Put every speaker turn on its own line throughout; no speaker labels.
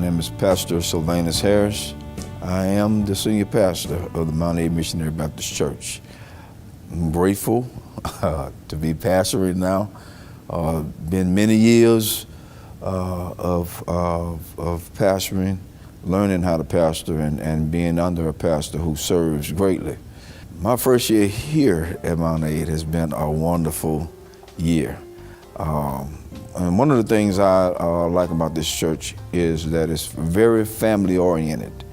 name is Pastor Sylvanus Harris. I am the senior pastor of the Mambc Missionary Baptist Church. I'm grateful to be pastoring now. Been many years of pastoring, learning how to pastor and being under a pastor who serves greatly. My first year here at Mambc has been a wonderful year. And one of the things I like about this church is that it's very family oriented.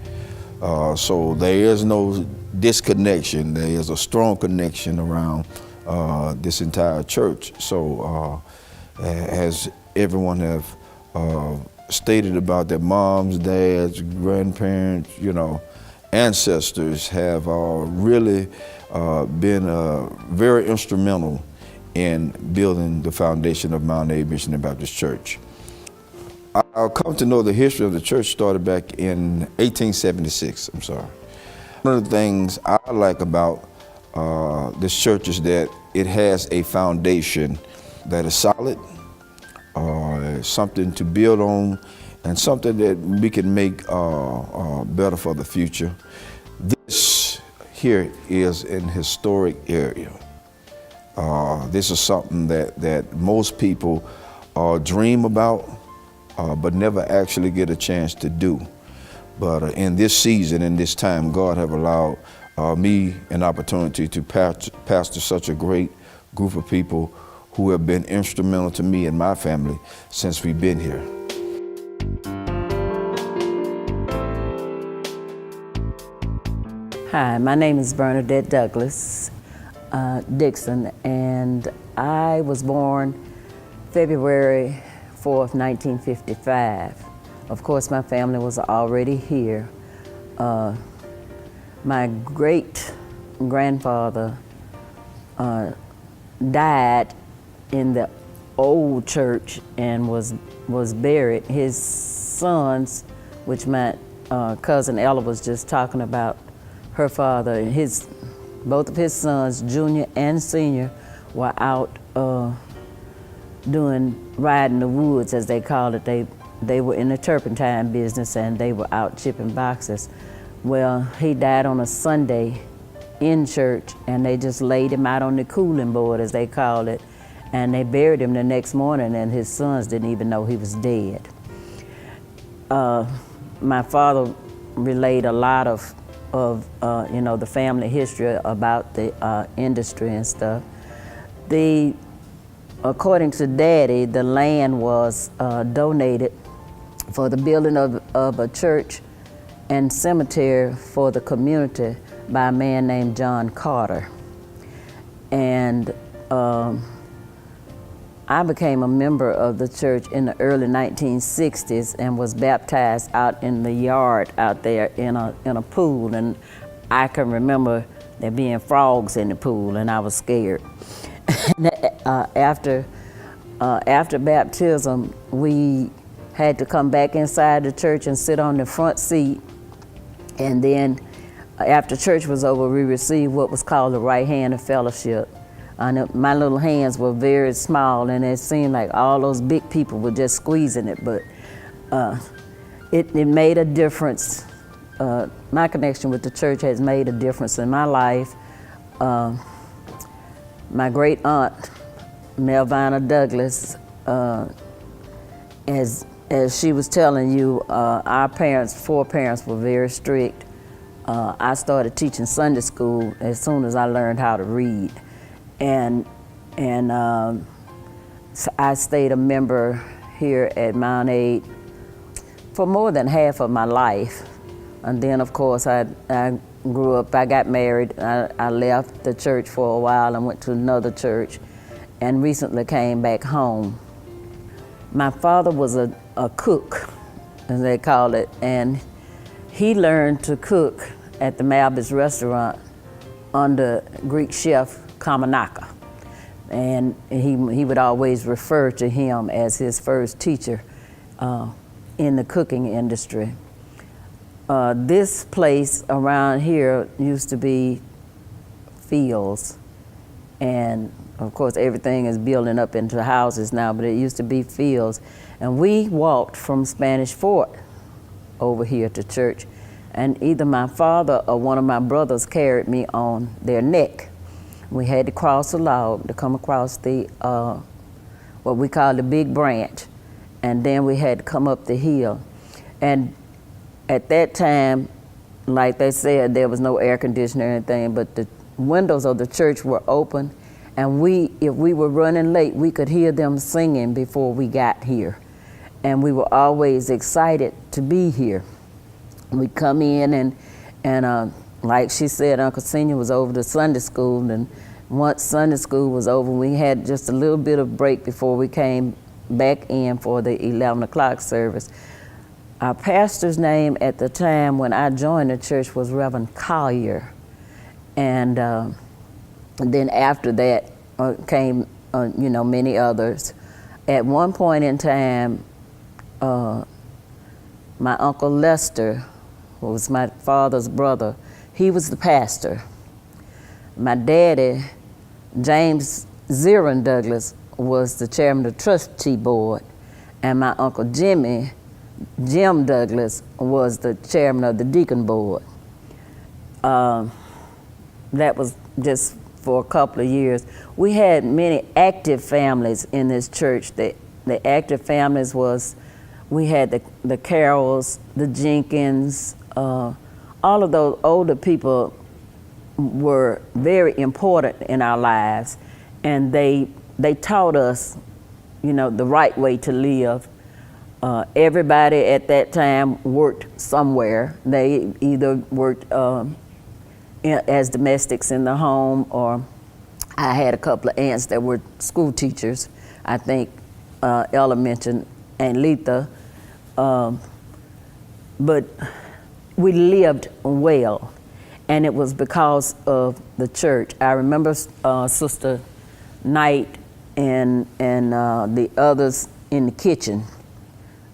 So there is no disconnection. There is a strong connection around this entire church. So as everyone have stated about their moms, dads, grandparents, ancestors have really been very instrumental in building the foundation of Mambc Missionary Baptist Church. I'll come to know the history of the church started back in 1876, One of the things I like about this church is that it has a foundation that is solid, something to build on, and something that we can make better for the future. This here is an historic area. This is something that most people dream about, but never actually get a chance to do. But in this season, in this time, God have allowed me an opportunity to pastor such a great group of people who have been instrumental to me and my family since we've been here.
Hi, my name is Bernadette Douglas Dixon, and I was born February 4th, 1955. Of course, my family was already here. My great-grandfather died in the old church and was buried. His sons, which my cousin Ella was just talking about, her father, both of his sons, junior and senior, were out riding the woods, as they call it. They were in the turpentine business, and they were out chipping boxes. Well, he died on a Sunday in church, and they just laid him out on the cooling board, as they called it, and they buried him the next morning, and his sons didn't even know he was dead. My father relayed a lot of the family history about the industry and stuff. According to Daddy, the land was donated for the building of a church and cemetery for the community by a man named John Carter. And I became a member of the church in the early 1960s and was baptized out in the yard out there in a pool. And I can remember there being frogs in the pool, and I was scared. After baptism, we had to come back inside the church and sit on the front seat. And then after church was over, we received what was called the right hand of fellowship. My little hands were very small, and it seemed like all those big people were just squeezing it, but it made a difference. My connection with the church has made a difference in my life. My great aunt, Melvina Douglas, as she was telling you, our four parents were very strict. I started teaching Sunday school as soon as I learned how to read. And so I stayed a member here at Mambc for more than half of my life. And then, of course, I grew up, I got married, I left the church for a while and went to another church, and recently came back home. My father was a cook, as they call it, and he learned to cook at the Mambc restaurant under Greek chef Kamanaka. And he would always refer to him as his first teacher in the cooking industry. This place around here used to be fields, and of course everything is building up into houses now, but it used to be fields. And we walked from Spanish Fort over here to church. And either my father or one of my brothers carried me on their neck. We had to cross a log to come across the, what we call the big branch. And then we had to come up the hill. And at that time, like they said, there was no air conditioner or anything, but the windows of the church were open. And if we were running late, we could hear them singing before we got here. And we were always excited to be here. We'd come in and like she said, Uncle Senior was over to Sunday school, and once Sunday school was over, we had just a little bit of break before we came back in for the 11 o'clock service. Our pastor's name at the time when I joined the church was Reverend Collier. And then after that came, many others. At one point in time, my Uncle Lester, who was my father's brother, he was the pastor. My daddy, James Zirin Douglas, was the chairman of the trustee board, and my Uncle Jim Douglas, was the chairman of the deacon board. That was just for a couple of years. We had many active families in this church. The active families was, we had the Carrolls, the Jenkins, all of those older people were very important in our lives, and they taught us, the right way to live. Everybody at that time worked somewhere. They either worked as domestics in the home, or I had a couple of aunts that were school teachers. I think Ella mentioned Aunt Letha, but we lived well, and it was because of the church. I remember Sister Knight and the others in the kitchen.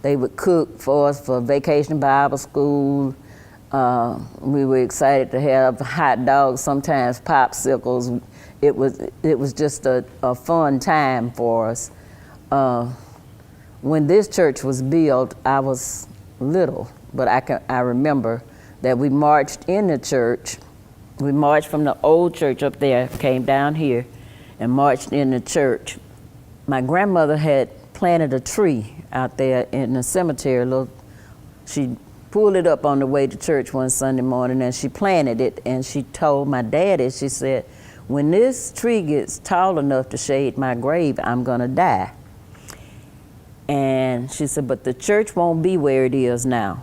They would cook for us for Vacation Bible School. We were excited to have hot dogs, sometimes popsicles. It was just a fun time for us. When this church was built, I was little, but I remember that we marched in the church. We marched from the old church up there, came down here, and marched in the church. My grandmother had planted a tree out there in the cemetery. She pulled it up on the way to church one Sunday morning, and she planted it, and she told my daddy, she said, when this tree gets tall enough to shade my grave, I'm gonna die. And she said, but the church won't be where it is now.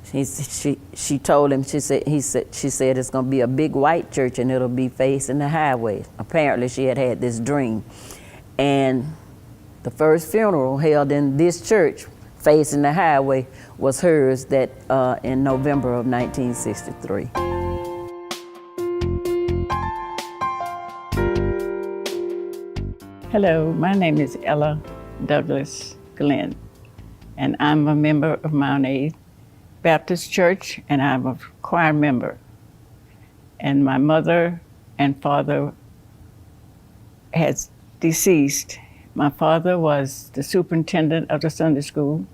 She told him, she said it's gonna be a big white church and it'll be facing the highway. Apparently she had this dream. And the first funeral held in this church facing the highway was hers that in November of 1963.
Hello, my name is Ella Douglas Glenn, and I'm a member of Mambc Baptist Church, and I'm a choir member. And my mother and father has deceased. My father was the superintendent of the Sunday school.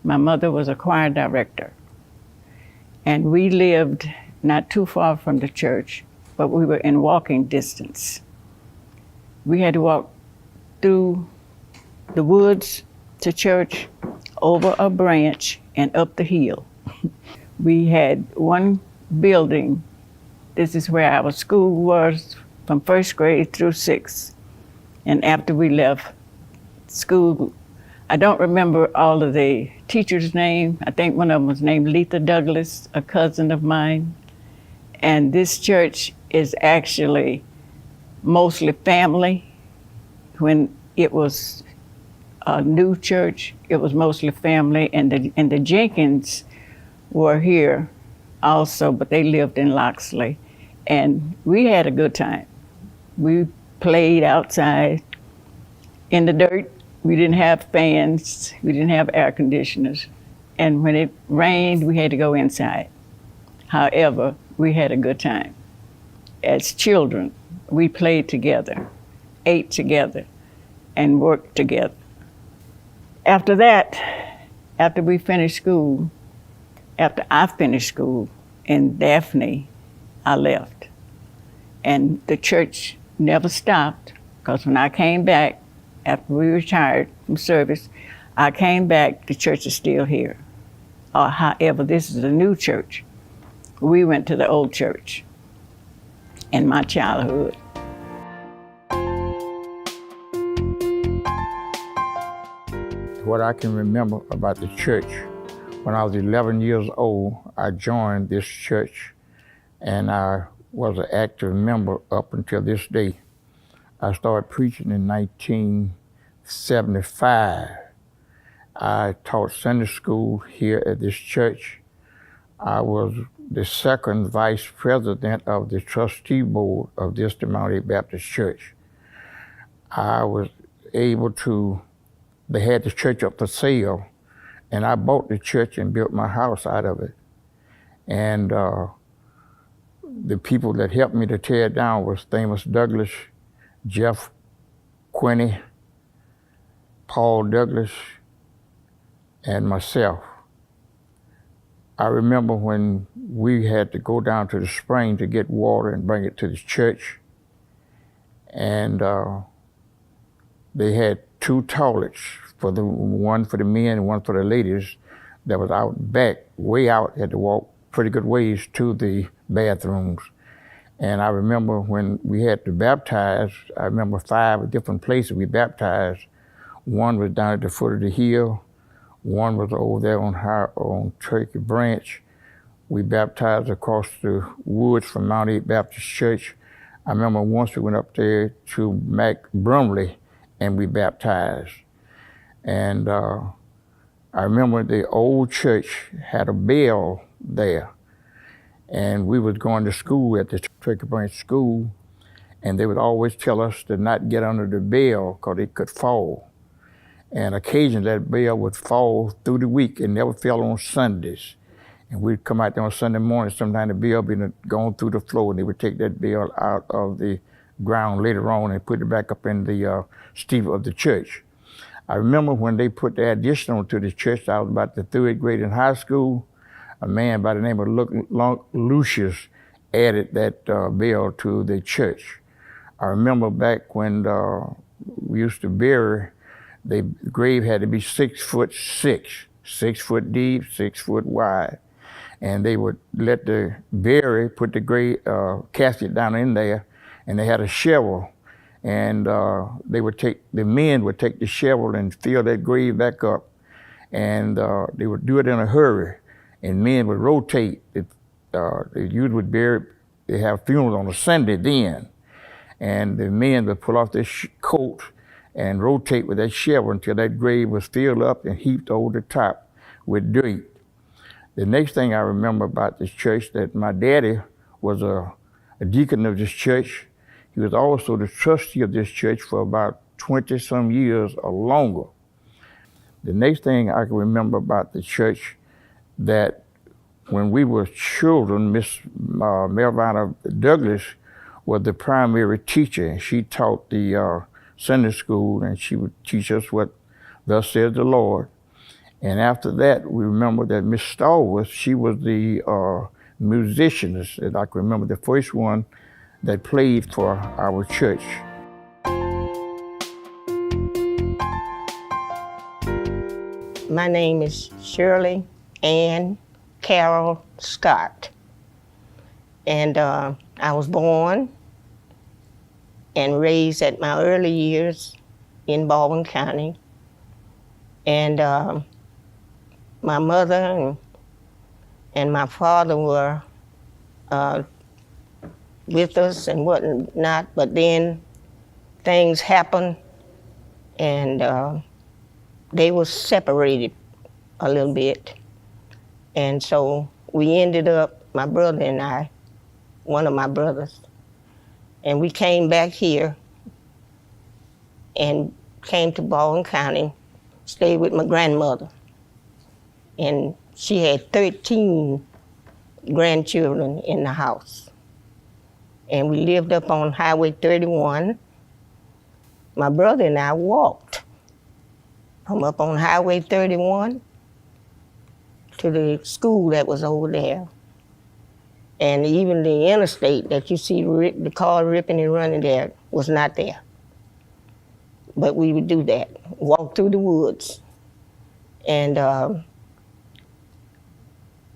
My mother was a choir director. And we lived not too far from the church, but we were in walking distance. We had to walk through the woods to church, over a branch, and up the hill. We had one building. This is where our school was from first grade through sixth. And after we left school, I don't remember all of the teachers' names. I think one of them was named Letha Douglas, a cousin of mine. And this church is actually mostly family. When it was a new church, it was mostly family, and the Jenkins were here also, but they lived in Loxley. And we had a good time. We played outside in the dirt. We didn't have fans, we didn't have air conditioners. And when it rained, we had to go inside. However, we had a good time. As children, we played together, ate together, and worked together. After that, after we finished school, after I finished school in Daphne, I left. And the church never stopped, because when I came back, after we retired from service, I came back, the church is still here. However, this is a new church. We went to the old church in my childhood.
What I can remember about the church, when I was 11 years old, I joined this church, and I was an active member up until this day. I started preaching in 1975. I taught Sunday school here at this church. I was the second vice president of the trustee board of this Mambc Baptist Church. I was able to, they had the church up for sale, and I bought the church and built my house out of it. And the people that helped me to tear it down was Amos Douglas, Jeff Quinney, Paul Douglas, and myself. I remember when we had to go down to the spring to get water and bring it to the church, and they had two toilets, one for the men and one for the ladies, that was out back, way out, had to walk pretty good ways to the bathrooms. And I remember when we had to baptize, I remember 5 different places we baptized. One was down at the foot of the hill, one was over there on Turkey Branch. We baptized across the woods from Mambc Baptist Church. I remember once we went up there to Mac Brumley and we baptized. And I remember the old church had a bell there. And we was going to school at the Turkey Branch School, and they would always tell us to not get under the bell because it could fall. And occasionally that bell would fall through the week. It never fell on Sundays. And we'd come out there on Sunday morning, sometimes the bell being gone through the floor, and they would take that bell out of the ground later on and put it back up in the steeple of the church. I remember when they put the addition onto the church, I was about the 3rd grade in high school. A man by the name of Lucius added that bell to the church. I remember back when we used to bury, the grave had to be 6'6", 6 foot deep, 6 foot wide. And they would let the bury, put the grave casket down in there, and they had a shovel. And the men would take the shovel and fill that grave back up. And they would do it in a hurry. And men would rotate. The youth would bury, they have funerals on a Sunday then. And the men would pull off their coat and rotate with that shovel until that grave was filled up and heaped over the top with dirt. The next thing I remember about this church, that my daddy was a deacon of this church. He was also the trustee of this church for about 20-some years or longer. The next thing I can remember about the church, that when we were children, Miss Melvina Douglas was the primary teacher, and she taught the Sunday school, and she would teach us what thus says the Lord. And after that, we remember that Miss Stallworth, she was the musicianist, and I can remember the first one that played for our church.
My name is Shirley Ann Carol Scott. And I was born and raised at my early years in Baldwin County. And my mother and my father were with us and whatnot, but then things happened, and they were separated a little bit. And so we ended up, my brother and I, one of my brothers, and we came back here and came to Baldwin County, stayed with my grandmother. And she had 13 grandchildren in the house. And we lived up on Highway 31. My brother and I walked from up on Highway 31 to the school that was over there. And even the interstate that you see the car ripping and running there was not there. But we would do that, walk through the woods. And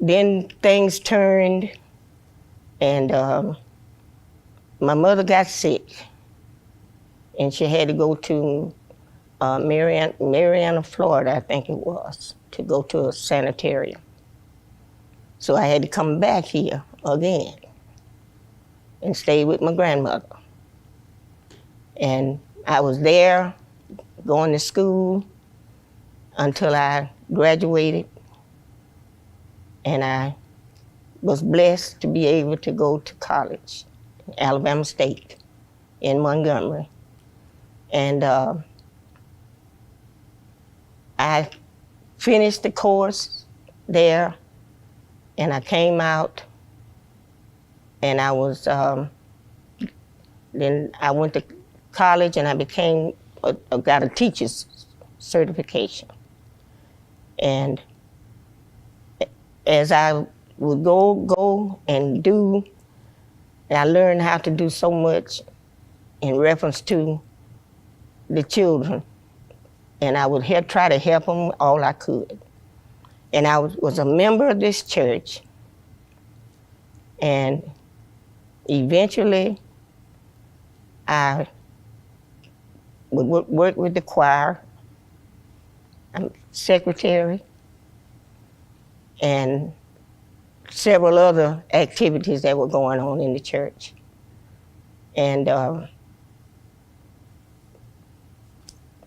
then things turned, and my mother got sick, and she had to go to Marianna, Florida, I think it was, to go to a sanitarium. So I had to come back here again and stay with my grandmother. And I was there going to school until I graduated, and I was blessed to be able to go to college, Alabama State in Montgomery. And I finished the course there, and I came out, and I was, then I went to college, and I got a teacher's certification. And as I would go and do, and I learned how to do so much in reference to the children, and I would try to help them all I could. And I was a member of this church, and eventually I would work with the choir. I'm secretary, and several other activities that were going on in the church. And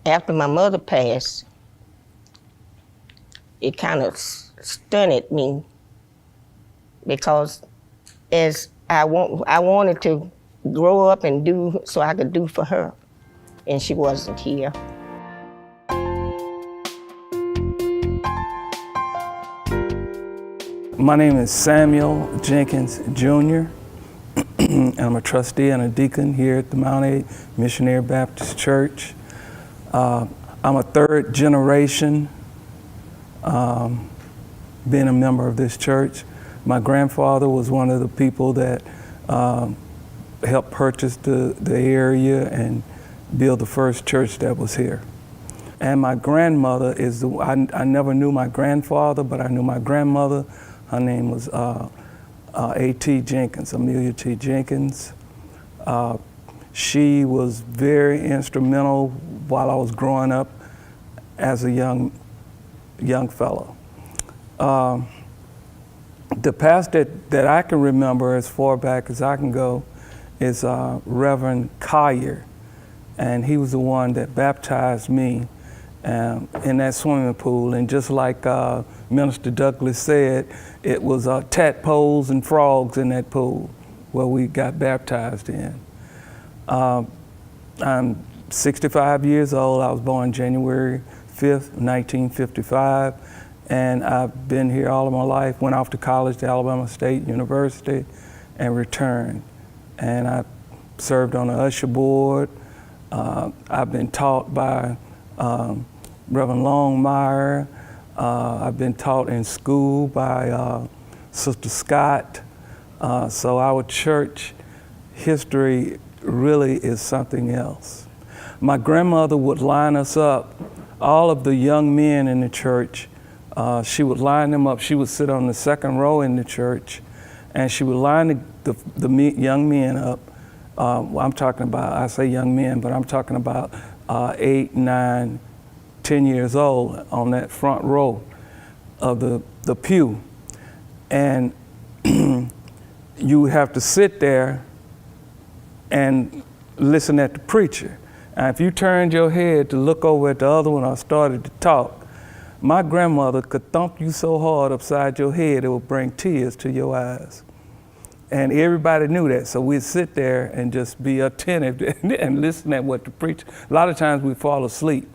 after my mother passed, it kind of stunned me, because as I wanted to grow up and do so I could do for her, and she wasn't here.
My name is Samuel Jenkins Jr. and I'm a trustee and a deacon here at the Mount A Missionary Baptist Church. I'm a third generation being a member of this church. My grandfather was one of the people that helped purchase the area and build the first church that was here. And my grandmother is I never knew my grandfather, but I knew my grandmother. Her name was A.T. Jenkins, Amelia T. Jenkins. She was very instrumental while I was growing up as a young fellow. The pastor that I can remember as far back as I can go is Reverend Collier, and he was the one that baptized me in that swimming pool. And just like Minister Douglas said, it was tadpoles and frogs in that pool where we got baptized in. I'm 65 years old. I was born January 5th, 1955, and I've been here all of my life. Went off to college to Alabama State University and returned. And I served on the usher board. I've been taught by Reverend Longmire. I've been taught in school by Sister Scott. So our church history really is something else. My grandmother would line us up, all of the young men in the church. She would line them up. She would sit on the second row in the church, and she would line the young men up. I'm talking about, I say young men, but I'm talking about 8, 9, 10 years old on that front row of the pew. And you would have to sit there and listen at the preacher. And if you turned your head to look over at the other one or started to talk, my grandmother could thump you so hard upside your head it would bring tears to your eyes. And everybody knew that, so we'd sit there and just be attentive and listen at what the preacher, a lot of times we'd fall asleep.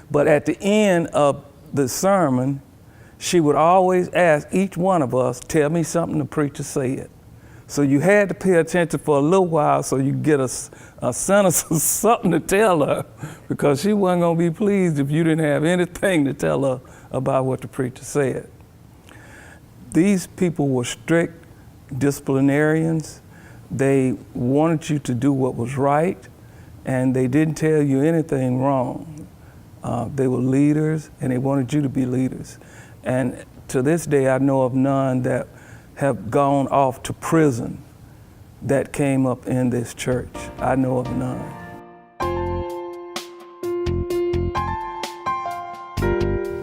But at the end of the sermon, she would always ask each one of us, tell me something the preacher said. So you had to pay attention for a little while so you get a sentence of something to tell her, because she wasn't gonna be pleased if you didn't have anything to tell her about what the preacher said. These people were strict disciplinarians. They wanted you to do what was right, and they didn't tell you anything wrong. They were leaders, and they wanted you to be leaders. And to this day, I know of none that have gone off to prison that came up in this church. I know of none.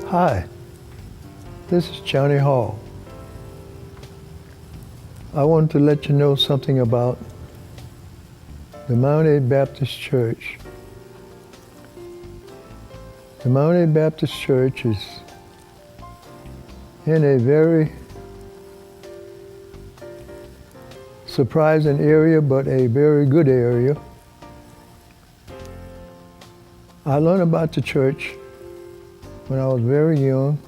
Hi, this is Johnny Hall. I want to let you know something about the Mambc Baptist Church. The Mambc Baptist Church is in a very surprising area, but a very good area. I learned about the church when I was very young.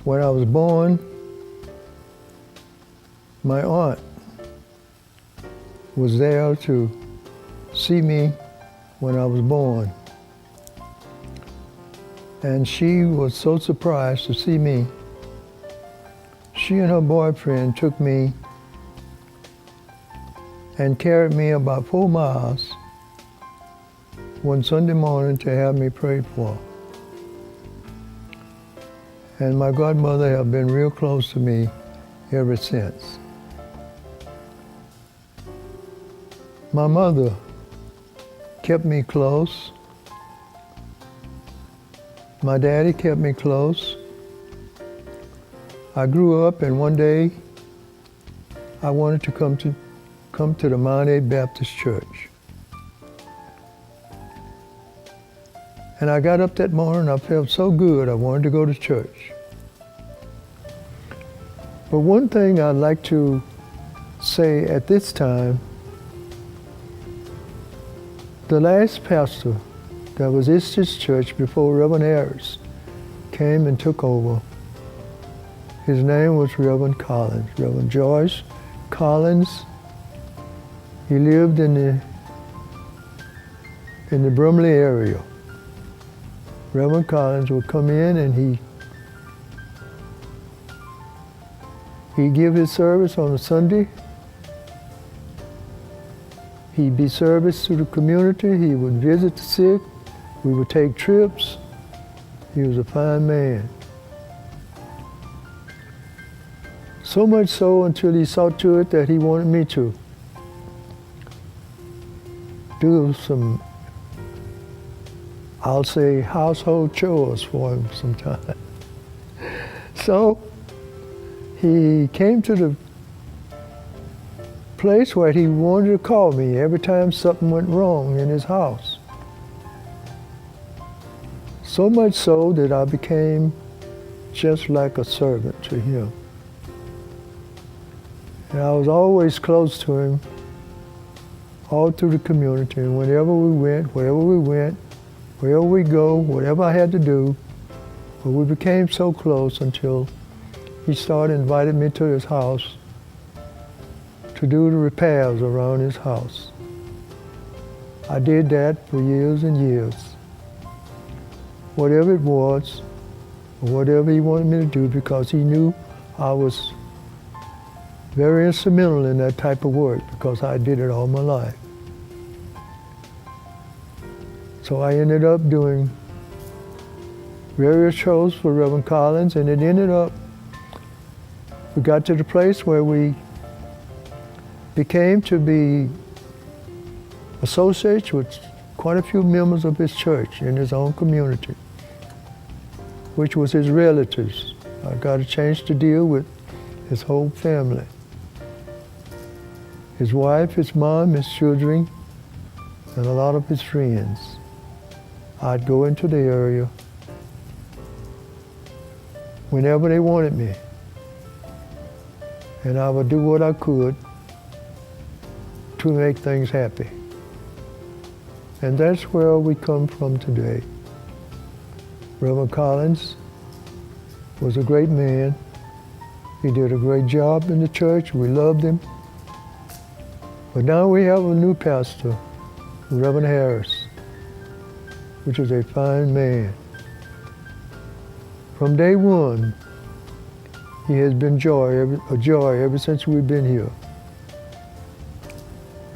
When I was born, my aunt was there to see me when I was born. And she was so surprised to see me. She and her boyfriend took me and carried me about 4 miles one Sunday morning to have me prayed for. And my godmother have been real close to me ever since. My mother kept me close. My daddy kept me close. I grew up, and one day I wanted to come to the Mambc Baptist Church. And I got up that morning, I felt so good, I wanted to go to church. But one thing I'd like to say at this time, the last pastor that was at this church before Reverend Harris came and took over, his name was Reverend Collins, Reverend George Collins. He lived in the Brumley area. Reverend Collins would come in and he'd give his service on a Sunday. He'd be service to the community. He would visit the sick. We would take trips. He was a fine man. So much so until he saw to it that he wanted me to do some, I'll say, household chores for him sometime. So he came to the place where he wanted to call me every time something went wrong in his house. So much so that I became just like a servant to him. And I was always close to him all through the community. And wherever we went, wherever we go, whatever I had to do, but we became so close until he started inviting me to his house to do the repairs around his house. I did that for years and years. Whatever it was, or whatever he wanted me to do, because he knew I was very instrumental in that type of work, because I did it all my life. So I ended up doing various shows for Reverend Collins, and it ended up, we got to the place where we became to be associates with quite a few members of his church in his own community, which was his relatives. I got a chance to deal with his whole family. His wife, his mom, his children, and a lot of his friends. I'd go into the area whenever they wanted me, and I would do what I could to make things happy. And that's where we come from today. Reverend Collins was a great man. He did a great job in the church. We loved him. But now we have a new pastor, Reverend Harris. which is a fine man. From day one, he has been a joy ever since we've been here.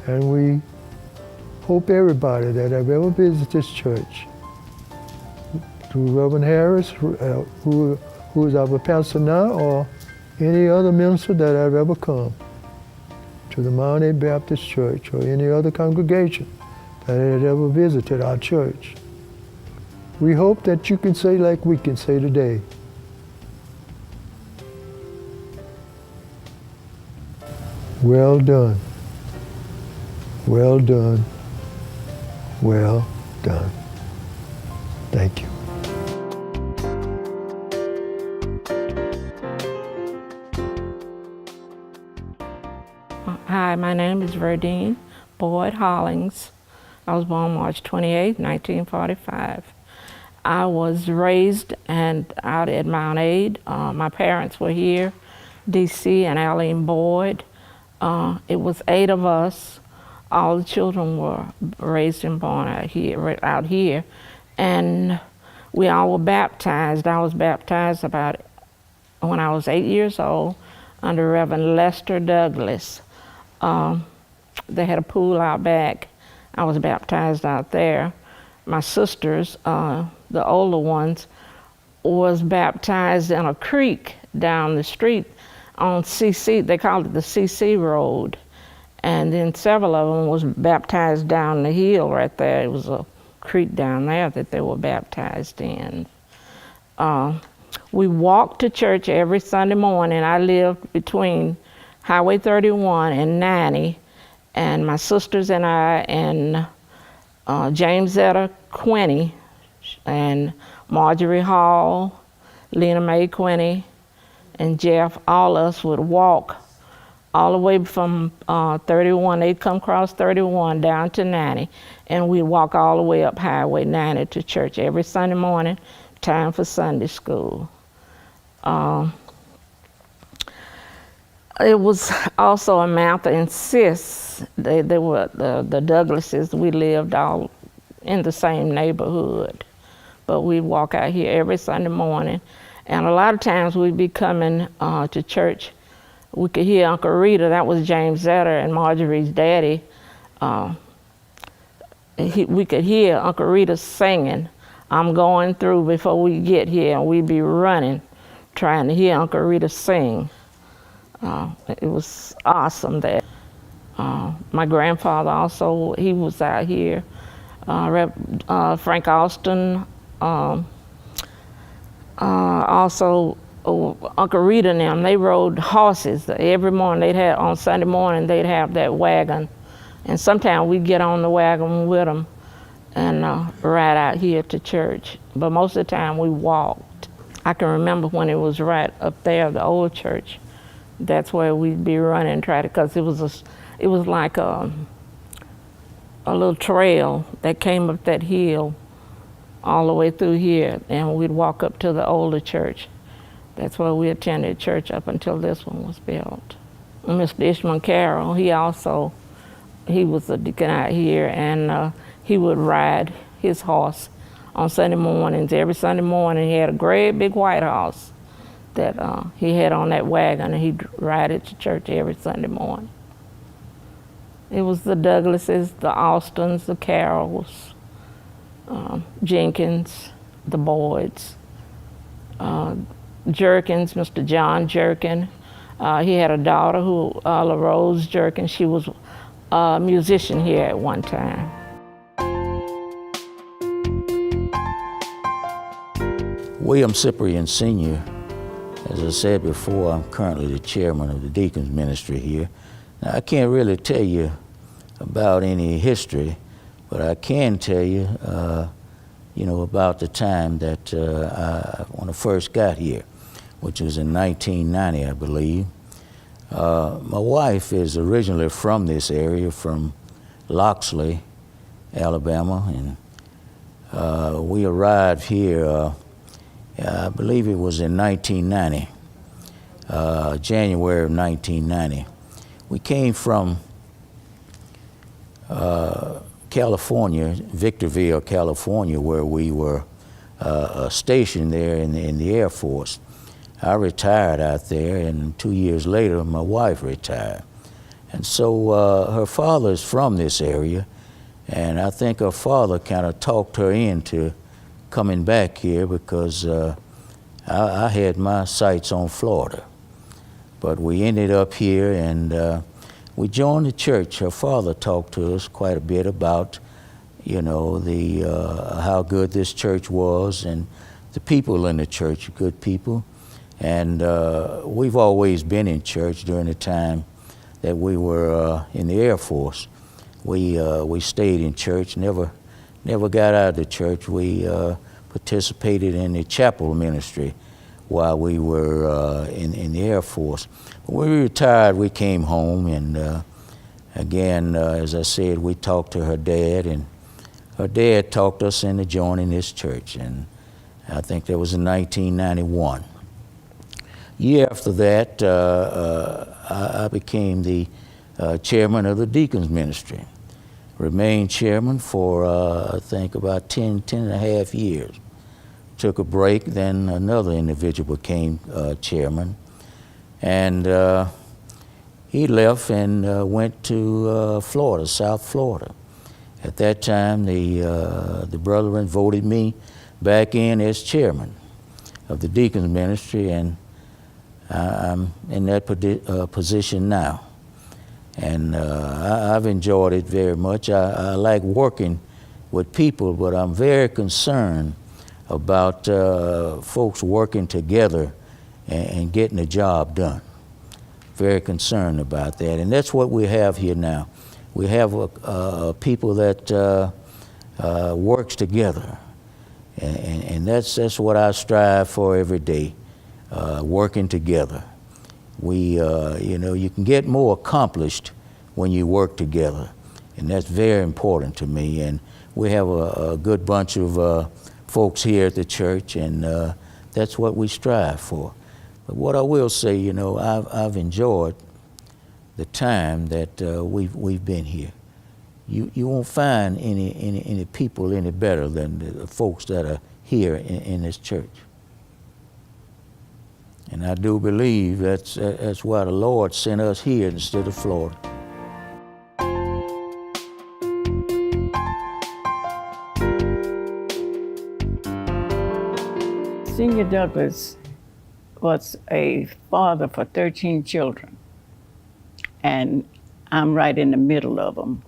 And we hope everybody that have ever visited this church, through Reverend Harris, who is our pastor now, or any other minister that have ever come to the Mambc Baptist Church or any other congregation that had ever visited our church. We hope that you can say like we can say today. Well done. Well done. Well done. Thank you.
Hi, my name is Verdine Boyd Hollings. I was born March 28, 1945. I was raised out at Mount Aid. My parents were here, D.C. and Eileen Boyd. It was 8 of us. All the children were raised and born out here. And we all were baptized. I was baptized when I was 8 years old under Reverend Lester Douglas. They had a pool out back. I was baptized out there. My sisters, the older ones, was baptized in a creek down the street on CC. They called it the CC Road. And then several of them was baptized down the hill right there. It was a creek down there that they were baptized in. We walked to church every Sunday morning. I lived between Highway 31 and 90, and my sisters and I and James Zetta Quinney and Marjorie Hall, Lena Mae Quinney, and Jeff, all of us would walk all the way from 31. They'd come across 31 down to 90, and we'd walk all the way up Highway 90 to church every Sunday morning, time for Sunday school. It was also a Martha and Sis. They were the Douglases. We lived all in the same neighborhood, but we'd walk out here every Sunday morning. And a lot of times we'd be coming to church. We could hear Uncle Rita, that was James Zetta and Marjorie's daddy. We could hear Uncle Rita singing, "I'm going through" before we get here, and we'd be running, trying to hear Uncle Rita sing. It was awesome there. My grandfather also, he was out here. Frank Austin, also Uncle Rita and them, they rode horses. Every morning on Sunday morning, they'd have that wagon. And sometimes we'd get on the wagon with them and ride out here to church. But most of the time we walked. I can remember when it was right up there, the old church. That's where we'd be running, because it was like a little trail that came up that hill all the way through here, and we'd walk up to the older church. That's where we attended church up until this one was built. And Mr. Ishmael Carroll, he was a deacon out here, and he would ride his horse on Sunday mornings. Every Sunday morning, he had a great big white horse that he had on that wagon, and he'd ride it to church every Sunday morning. It was the Douglases, the Austins, the Carrolls, Jenkins, the Boyds, Jerkins, Mr. John Jerkin. He had a daughter, LaRose Jerkin. She was a musician here at one time.
William Cyprian Sr., as I said before, I'm currently the chairman of the Deacons Ministry here. Now, I can't really tell you about any history, but I can tell you, about the time that when I first got here, which was in 1990, I believe. My wife is originally from this area, from Loxley, Alabama, and we arrived here, I believe it was in 1990, January of 1990. We came from California, Victorville, California, where we were stationed there in the Air Force. I retired out there, and 2 years later, my wife retired. And so her father is from this area, and I think her father kind of talked her into coming back here because I had my sights on Florida. But we ended up here, and we joined the church. Her father talked to us quite a bit about, you know, how good this church was, and the people in the church, good people. And we've always been in church during the time that we were in the Air Force. We stayed in church, never got out of the church. We participated in the chapel ministry while we were in the Air Force. When we retired, we came home, and again, as I said, we talked to her dad, and her dad talked us into joining this church, and I think that was in 1991. Year after that, I became the chairman of the deacons ministry. Remained chairman for, I think, about 10 and a half years. Took a break, then another individual became chairman. And he left and went to Florida, South Florida. At that time, the brethren voted me back in as chairman of the deacons ministry, and I'm in that position now. And I've enjoyed it very much. I like working with people, but I'm very concerned about folks working together and getting the job done. Very concerned about that. And that's what we have here now. We have people that works together. And that's what I strive for every day, working together. You know, you can get more accomplished when you work together, and that's very important to me. And we have a good bunch of folks here at the church, and that's what we strive for. But what I will say, you know, I've enjoyed the time that we've been here. You won't find any people any better than the folks that are here in this church. And I do believe that's why the Lord sent us here instead of Florida.
Senior Douglas was a father for 13 children, and I'm right in the middle of them.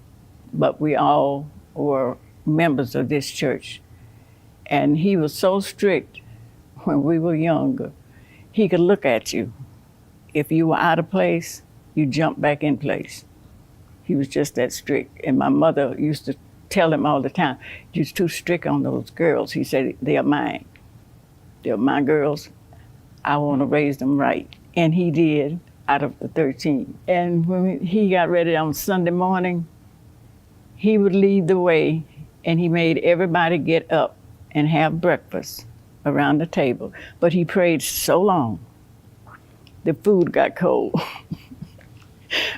But we all were members of this church. And he was so strict when we were younger. He could look at you. If you were out of place, you jumped back in place. He was just that strict. And my mother used to tell him all the time, "You're too strict on those girls." He said, "They are mine. They're my girls. I want to raise them right." And he did, out of the 13. And when he got ready on Sunday morning, he would lead the way, and he made everybody get up and have breakfast around the table. But he prayed so long, the food got cold.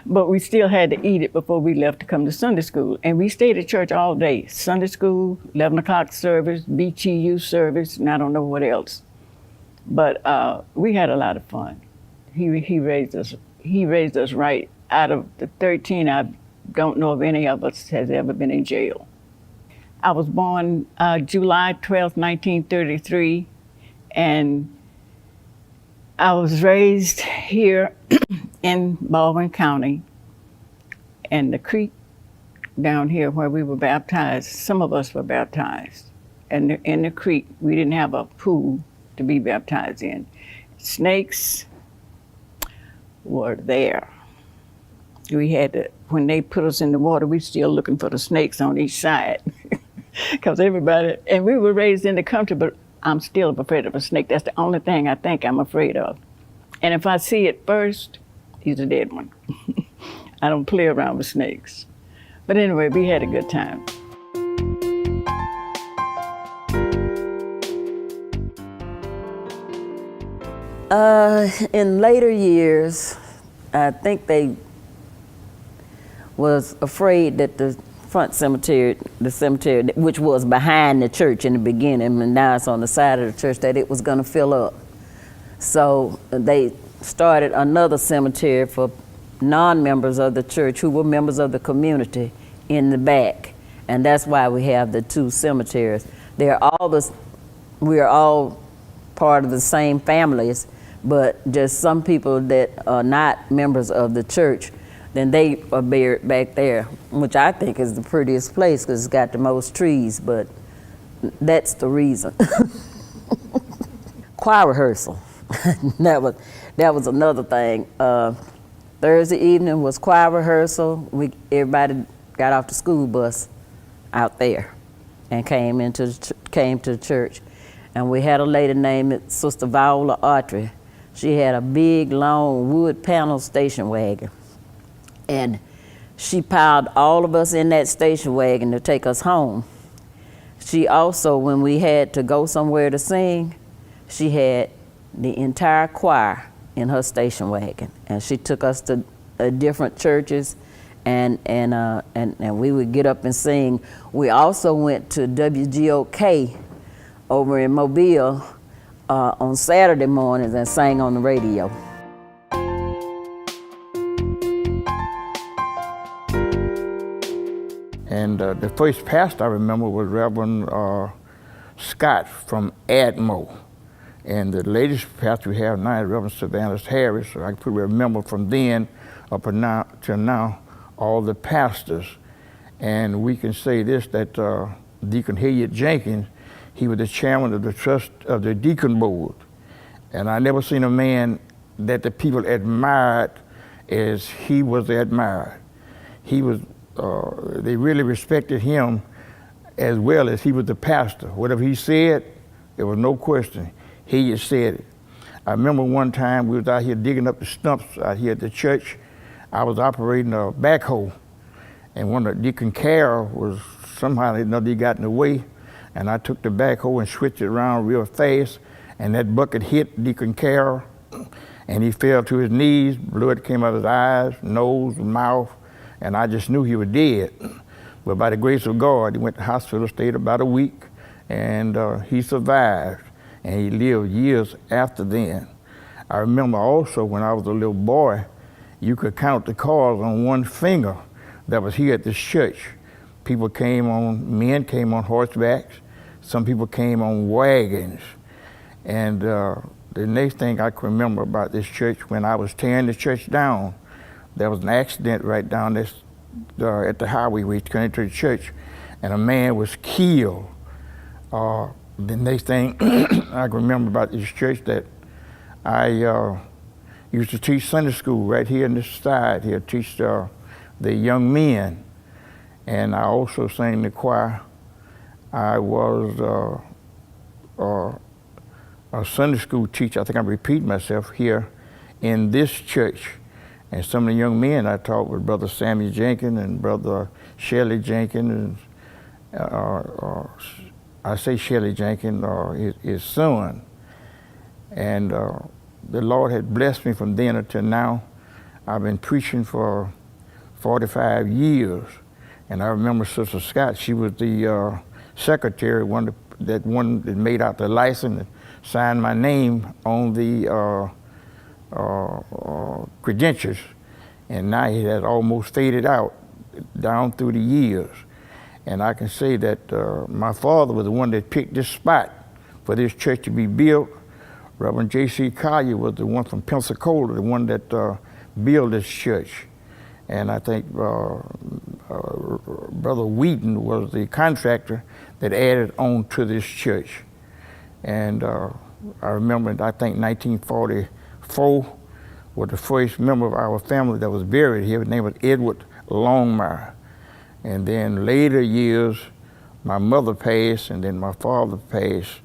But we still had to eat it before we left to come to Sunday school. And we stayed at church all day. Sunday school, 11 o'clock service, BTU service, and I don't know what else. But we had a lot of fun. He raised us right. Out of the 13, I don't know if any of us has ever been in jail. I was born July 12th, 1933, and I was raised here in Baldwin County, and the creek down here where we were baptized, some of us were baptized. And in the creek, we didn't have a pool to be baptized in. Snakes were there. We had to, when they put us in the water, we still looking for the snakes on each side. Because everybody, and we were raised in the country, but I'm still afraid of a snake. That's the only thing I think I'm afraid of. And if I see it first, he's a dead one. I don't play around with snakes. But anyway, we had a good time.
In later years, I think they was afraid that the front cemetery, the cemetery which was behind the church in the beginning, and now it's on the side of the church, that it was going to fill up. So they started another cemetery for non-members of the church who were members of the community in the back, and that's why we have the two cemeteries. We are all part of the same families, but just some people that are not members of the church, then they are buried back there, which I think is the prettiest place because it's got the most trees, but that's the reason. Choir rehearsal, that was another thing. Thursday evening was choir rehearsal. Everybody got off the school bus out there and came to the church. And we had a lady named Sister Viola Autry. She had a big, long wood panel station wagon. And she piled all of us in that station wagon to take us home. She also, when we had to go somewhere to sing, she had the entire choir in her station wagon. And she took us to different churches, and we would get up and sing. We also went to WGOK over in Mobile on Saturday mornings and sang on the radio.
And the first pastor I remember was Reverend Scott from Admo. And the latest pastor we have now is Reverend Savannah Harris. So I can remember from then up to now all the pastors. And we can say this, that Deacon Hilliard Jenkins, he was the chairman of the trust of the deacon board. And I never seen a man that the people admired as he was admired. He was, they really respected him as well as he was the pastor. Whatever he said, there was no question. He just said it. I remember one time we was out here digging up the stumps out here at the church. I was operating a backhoe, and one of Deacon Carroll was somehow or another he got in the way, and I took the backhoe and switched it around real fast, and that bucket hit Deacon Carroll, and he fell to his knees. Blood came out of his eyes, nose, mouth, and I just knew he was dead. But by the grace of God, he went to the hospital, stayed about a week, and he survived, and he lived years after then. I remember also when I was a little boy, you could count the cars on one finger that was here at this church. Men came on horsebacks, some people came on wagons. And the next thing I can remember about this church, when I was tearing the church down, there was an accident right down this at the highway where he came to the church, and a man was killed. The next thing I can remember about this church, that I used to teach Sunday school right here in this side here, teach the young men. And I also sang in the choir. I was a Sunday school teacher. I think I'm repeating myself here in this church. And some of the young men I taught with Brother Samuel Jenkins and Brother Shelley Jenkins, and I say Shelley Jenkins, his son. And the Lord had blessed me from then until now. I've been preaching for 45 years. And I remember Sister Scott, she was the secretary, that made out the license and signed my name on the credentials. And now it has almost faded out down through the years. And I can say that my father was the one that picked this spot for this church to be built. Reverend J.C. Collier was the one from Pensacola, the one that built this church. And I think Brother Wheaton was the contractor that added on to this church. And I remember, I think 1944 was the first member of our family that was buried here. His name was Edward Longmire. And then later years, my mother passed, and then my father passed.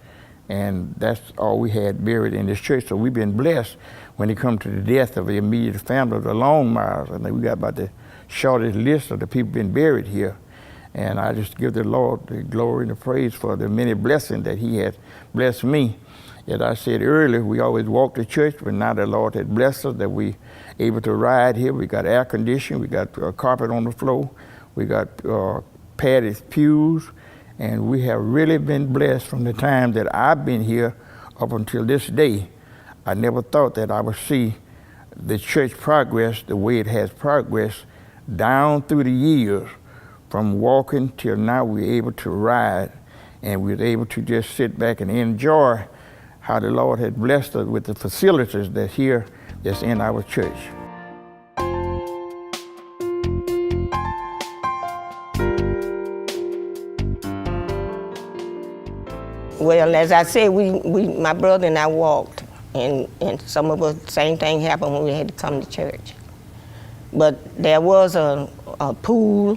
And that's all we had buried in this church. So we've been blessed when it comes to the death of the immediate family of the Longmires. I think we got about the shortest list of the people been buried here. And I just give the Lord the glory and the praise for the many blessings that he has blessed me. As I said earlier, we always walked to church, but now the Lord has blessed us that we able to ride here. We got air conditioning, we got carpet on the floor, we got padded pews, and we have really been blessed from the time that I've been here up until this day. I never thought that I would see the church progress the way it has progressed down through the years, from walking till now we're able to ride, and we're able to just sit back and enjoy how the Lord has blessed us with the facilities that's in our church.
Well, as I said, my brother and I walked, and some of us, same thing happened when we had to come to church. But there was a pool,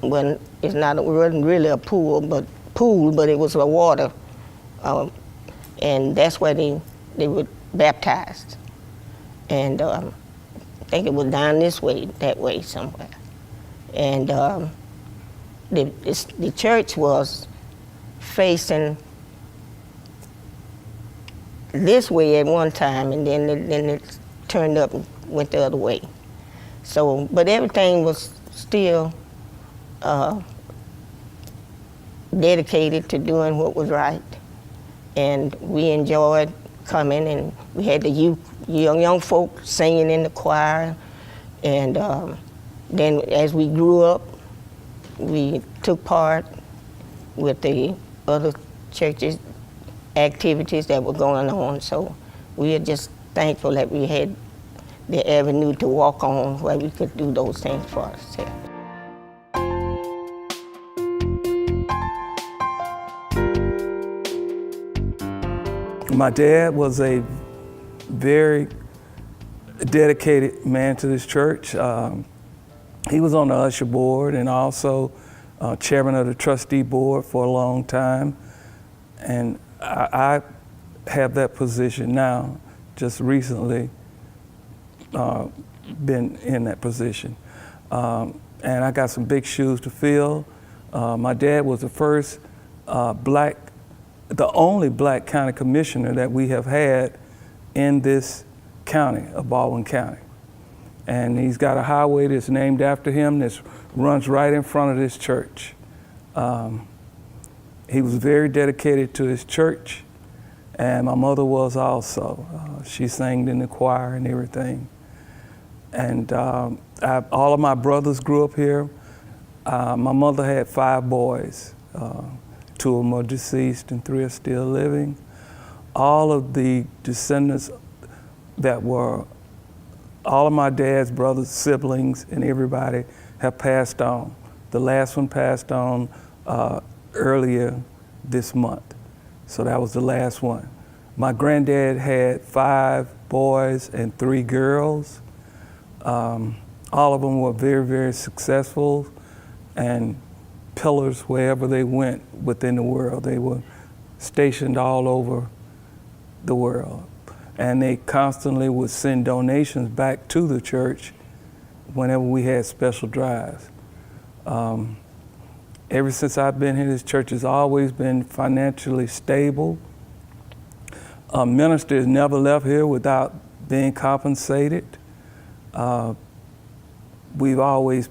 when it wasn't really a pool, but it was a water, and that's where they were baptized. And I think it was down that way somewhere. And the church was facing this way at one time, and then it turned up and went the other way. So, but everything was still dedicated to doing what was right, and we enjoyed coming, and we had the young folk singing in the choir, and then as we grew up, we took part with the other churches' activities that were going on. So we are just thankful that we had the avenue to walk on where we could do those things for ourselves.
My dad was a very dedicated man to this church. He was on the usher board and also chairman of the trustee board for a long time. And I have that position now, just recently been in that position. And I got some big shoes to fill. My dad was the first the only black county commissioner that we have had in this county of Baldwin County. And he's got a highway that's named after him that runs right in front of this church. He was very dedicated to his church, and my mother was also. She sang in the choir and everything. And all of my brothers grew up here. My mother had 5 boys. 2 of them are deceased and 3 are still living. All of the descendants all of my dad's brothers, siblings, and everybody have passed on. The last one passed on earlier this month. So that was the last one. My granddad had 5 boys and 3 girls. All of them were very, very successful and pillars wherever they went within the world. They were stationed all over the world. And they constantly would send donations back to the church whenever we had special drives. Ever since I've been here, this church has always been financially stable. Ministers never left here without being compensated. We've always,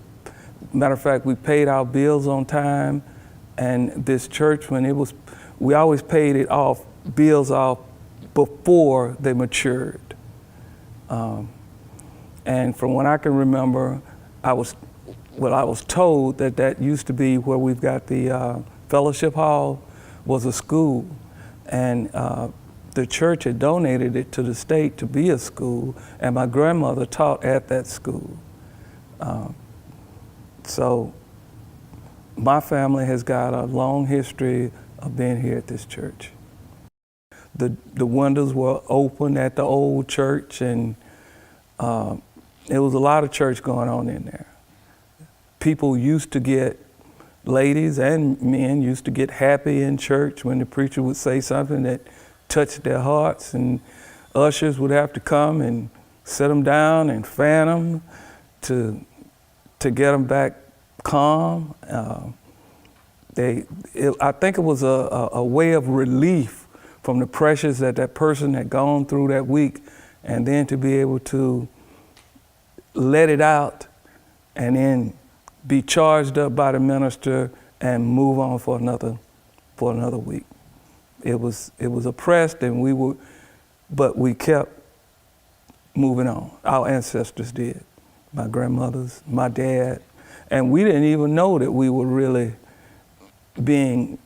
matter of fact, we paid our bills on time, and this church, we always paid bills off before they matured. And from what I can remember, I was told that used to be where we've got the fellowship hall was a school, and the church had donated it to the state to be a school, and my grandmother taught at that school. So my family has got a long history of being here at this church. The windows were open at the old church, and there was a lot of church going on in there. People used to get, ladies and men used to get happy in church when the preacher would say something that touched their hearts, and ushers would have to come and sit them down and fan them to get them back calm. I think it was a way of relief from the pressures that person had gone through that week, and then to be able to let it out and then be charged up by the minister and move on for another week. It was oppressed, and but we kept moving on. Our ancestors did, my grandmothers, my dad, and we didn't even know that we were really being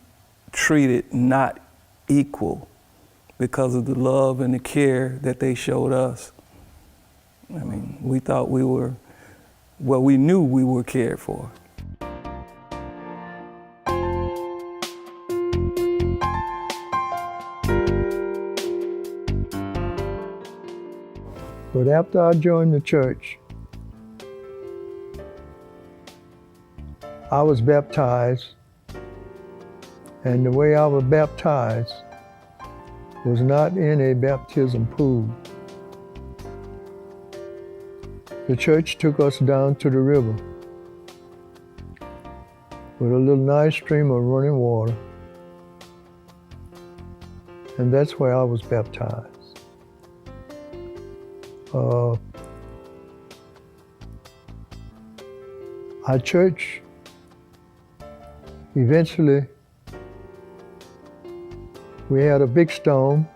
treated not equal because of the love and the care that they showed us. I mean, we thought we knew we were cared for.
But after I joined the church, I was baptized, and the way I was baptized was not in a baptism pool. The church took us down to the river with a little nice stream of running water, and that's where I was baptized. Our church eventually, we had a big storm,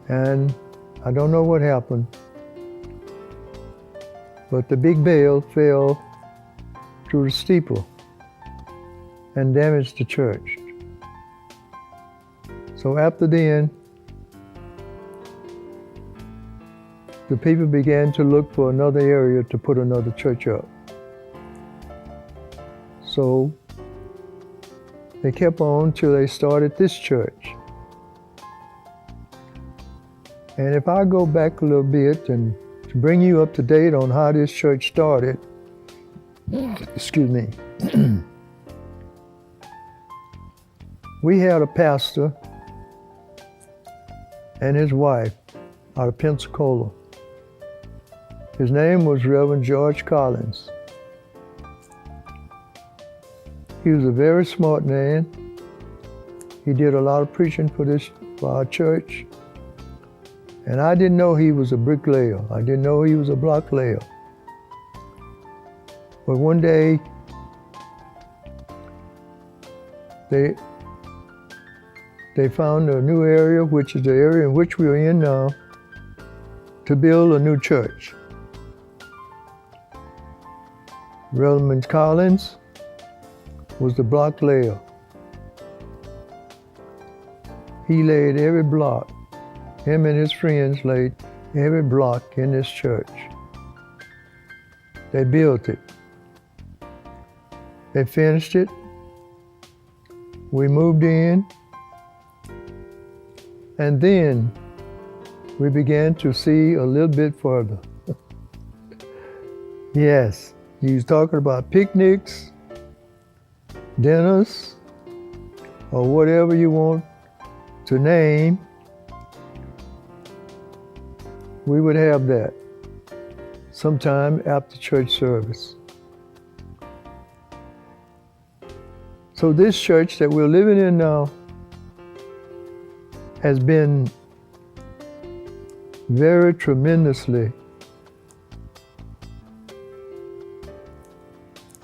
and I don't know what happened, but the big bale fell through the steeple and damaged the church. So after then, the people began to look for another area to put another church up. So they kept on till they started this church. And if I go back a little bit and to bring you up to date on how this church started, excuse me, we had a pastor and his wife out of Pensacola. His name was Reverend George Collins. He was a very smart man. He did a lot of preaching for our church. And I didn't know he was a bricklayer. I didn't know he was a block layer. But one day, they found a new area, which is the area in which we are in now, to build a new church. Reverend Collins was the block layer. He laid every block. Him and his friends laid every block in this church. They built it. They finished it. We moved in. And then we began to see a little bit further. Yes, he was talking about picnics, dinners, or whatever you want to name. We would have that sometime after church service. So this church that we're living in now has been very tremendously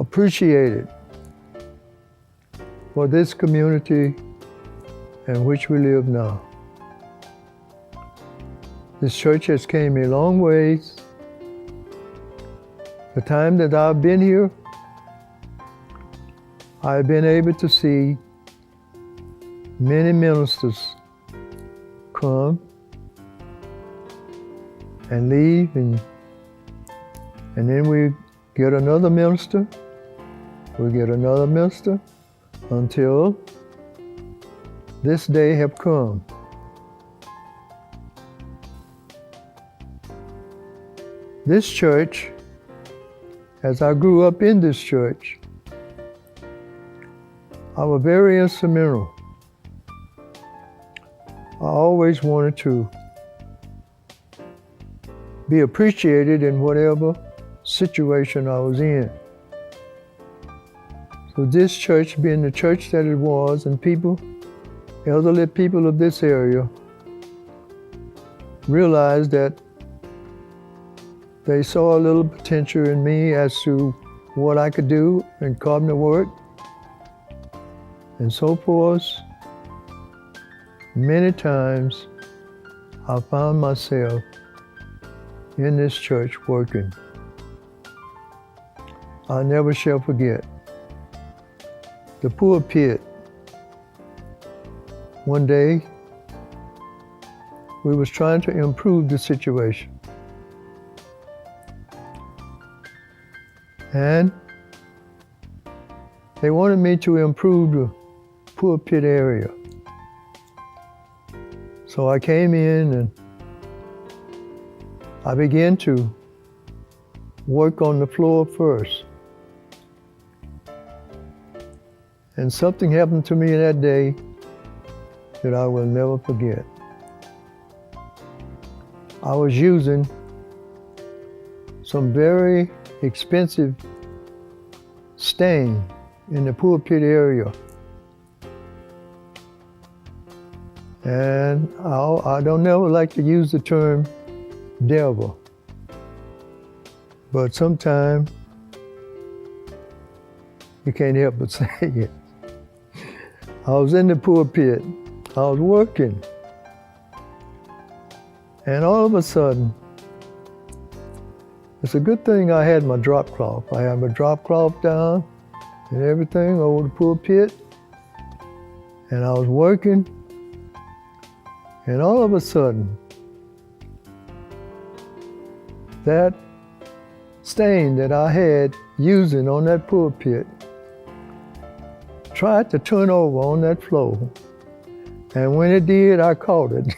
appreciated for this community in which we live now. This church has came a long ways. The time that I've been here, I've been able to see many ministers come and leave, and then we get another minister, we get another minister, until this day have come. This church, as I grew up in this church, I was very instrumental. I always wanted to be appreciated in whatever situation I was in. So this church, being the church that it was, and people, elderly people of this area, realized that They saw a little potential in me as to what I could do in carpenter work and so forth. Many times I found myself in this church working. I never shall forget the pulpit. One day, we was trying to improve the situation. And they wanted me to improve the pulpit area. So I came in and I began to work on the floor first. And something happened to me that day that I will never forget. I was using some very expensive stain in the pulpit area. And I don't never like to use the term devil, but sometimes you can't help but say it. I was in the pulpit, I was working, and all of a sudden, it's a good thing I had my drop cloth. I had my drop cloth down and everything over the pulpit, and I was working, and all of a sudden, that stain that I had using on that pulpit tried to turn over on that floor. And when it did, I caught it.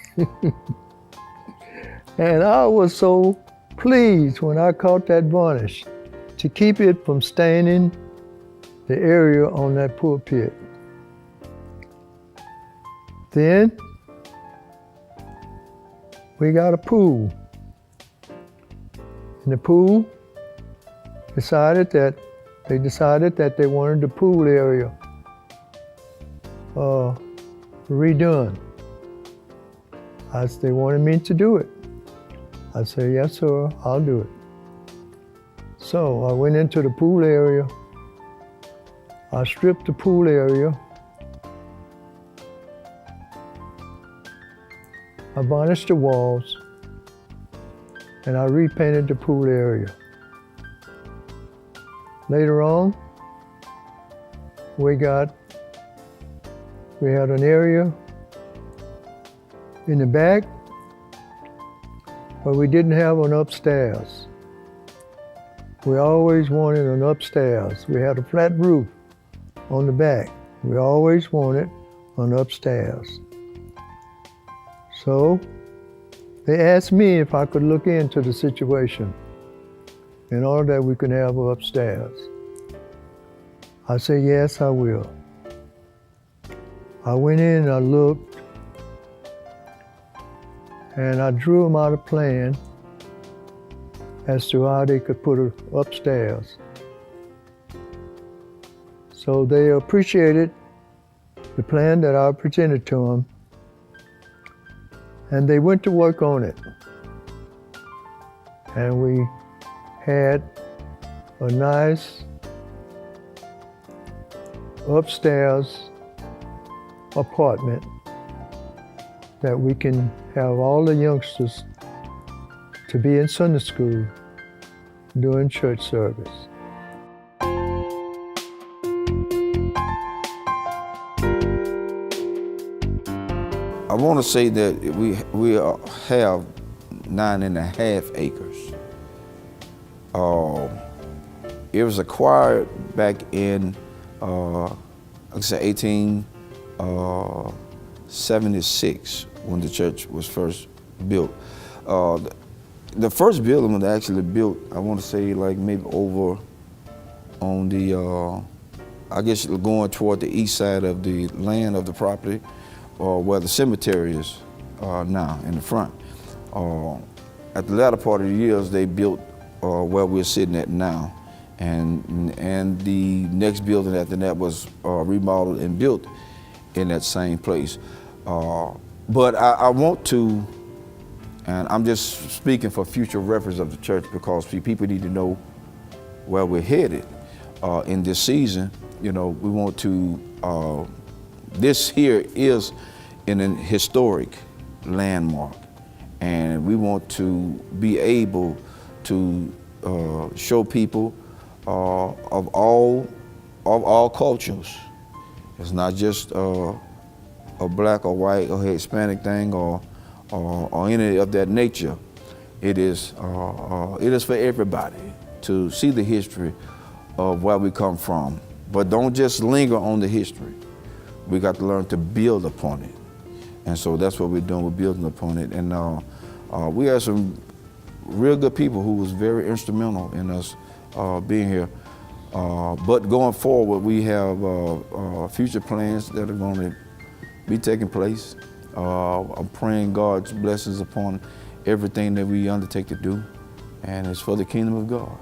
And I was so pleased when I caught that varnish to keep it from staining the area on that pulpit. Then we got a pool. And the pool decided that they wanted the pool area redone. They wanted me to do it. I said, yes, sir, I'll do it. So I went into the pool area. I stripped the pool area. I varnished the walls, and I repainted the pool area. Later on, we had an area in the back where we didn't have an upstairs. We always wanted an upstairs. We had a flat roof on the back. We always wanted an upstairs. So they asked me if I could look into the situation in order that we could have an upstairs. I said, yes, I will. I went in and I looked, and I drew them out a plan as to how they could put it upstairs. So they appreciated the plan that I presented to them, and they went to work on it. And we had a nice upstairs apartment that we can have all the youngsters to be in Sunday school during church service.
I want to say that we have 9.5 acres. It was acquired back in, like I said, 1876 when the church was first built. The first building was actually built, I want to say, like maybe over on the, I guess going toward the east side of the land of the property, or where the cemetery is now in the front. At the latter part of the years, they built where we're sitting at now. And the next building after that was remodeled and built in that same place. But I want to And I'm just speaking for future reference of the church because people need to know where we're headed in this season. You know, we want to, this here is an historic landmark, and we want to be able to show people of all cultures. It's not just a black or white or Hispanic thing or any of that nature. It is for everybody to see the history of where we come from. But don't just linger on the history. We got to learn to build upon it. And so that's what we're doing, we're building upon it. And we had some real good people who was very instrumental in us being here. But going forward, we have future plans that are going to be taking place. I'm praying God's blessings upon everything that we undertake to do, and it's for the kingdom of God.